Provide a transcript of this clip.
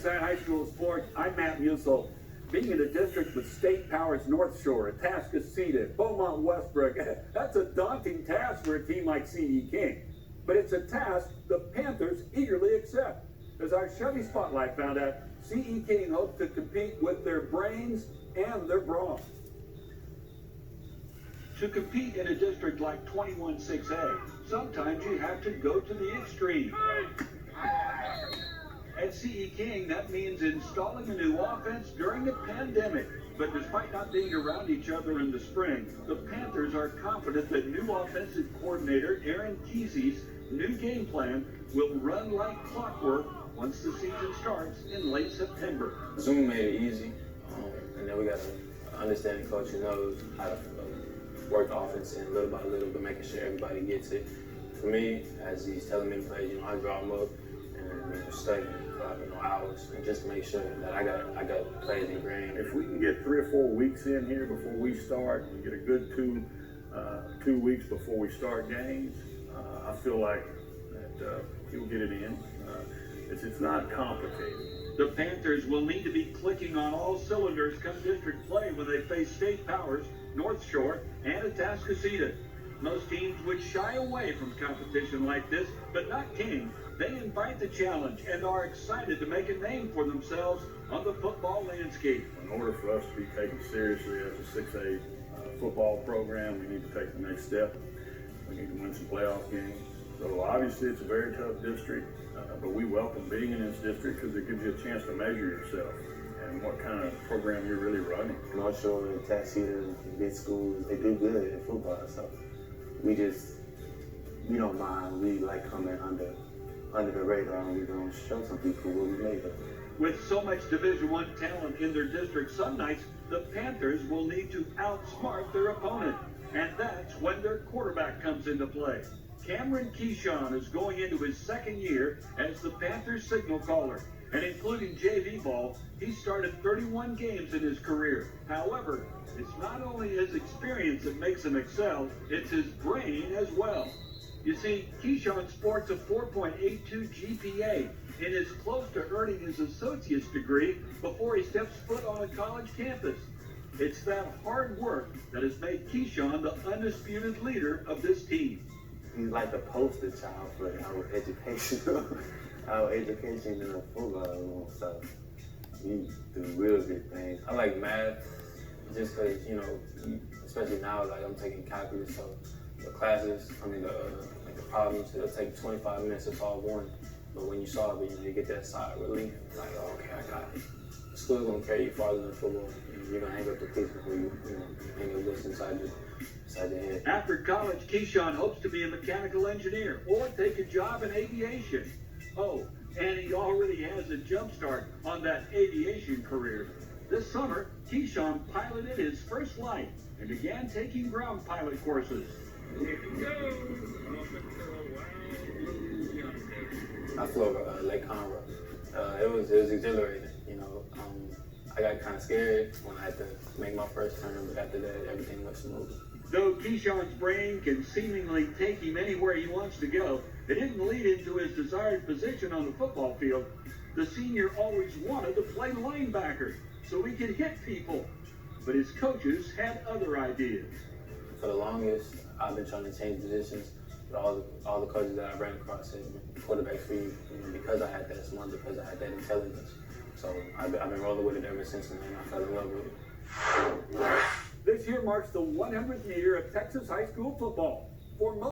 High School Sports, I'm Matt Musil. Being in a district with state powers North Shore, Atascocita, Beaumont, Westbrook, that's a daunting task for a team like C.E. King. But it's a task the Panthers eagerly accept. As our Chevy Spotlight found out, C.E. King hopes to compete with their brains and their brawn. To compete in a district like 21-6A, sometimes you have to go to the extreme. At C.E. King, that means installing a new offense during the pandemic. But despite not being around each other in the spring, the Panthers are confident that new offensive coordinator Aaron Kesey's new game plan will run like clockwork once the season starts in late September. Zoom made it easy, and then we got to understand the coach who knows how to work the offense in little by little, but making sure everybody gets it. For me, as he's telling me to play, I draw him up and study hours, and just to make sure that I got plays ingrained. If we can get 3 or 4 weeks in here before we start, and get a good two weeks before we start games, I feel like that he'll get it in. It's not complicated. The Panthers will need to be clicking on all cylinders come district play when they face state powers North Shore and Atascocita. Most teams would shy away from competition like this, but not King. They invite the challenge and are excited to make a name for themselves on the football landscape. In order for us to be taken seriously as a 6A football program, we need to take the next step. We need to win some playoff games. So obviously it's a very tough district, but we welcome being in this district because it gives you a chance to measure yourself and what kind of program you're really running. North Shore and Atascocita, big schools, they do good in football, so we don't mind. We like coming under the radar, and we're going to show some people what we made of. With so much Division I talent in their district, some nights the Panthers will need to outsmart their opponent, and that's when their quarterback comes into play. Kameron Kincheon is going into his second year as the Panthers signal caller, and including JV ball, he started 31 games in his career. However, it's not only his experience that makes him excel, it's his brain as well. You see, Kincheon sports a 4.82 GPA and is close to earning his associate's degree before he steps foot on a college campus. It's that hard work that has made Kincheon the undisputed leader of this team. He's like the poster child for our education in the football, so he do real good things. I like math just because, especially now, like I'm taking calculus, so the classes, the problems, it'll take 25 minutes to solve one, but when you solve it, you get that sigh of relief, like, oh, okay, I got it. School's gonna carry you farther than football. You're gonna hang up the cleats before you hang up this inside your head. After college, Kincheon hopes to be a mechanical engineer or take a job in aviation. Oh, and he already has a jump start on that aviation career. This summer, Kincheon piloted his first flight and began taking ground pilot courses. I flew over Lake Conroe. It was exhilarating, I got kind of scared when I had to make my first turn, but after that, everything went smooth. Though Kincheon's brain can seemingly take him anywhere he wants to go, it didn't lead him to his desired position on the football field. The senior always wanted to play linebacker so he could hit people, but his coaches had other ideas. For the longest, I've been trying to change positions, but all the coaches that I ran across said quarterback for you, because I had that smart, because I had that intelligence. So I've been rolling with it ever since, and I fell in love with it. This year marks the 100th year of Texas high school football. For most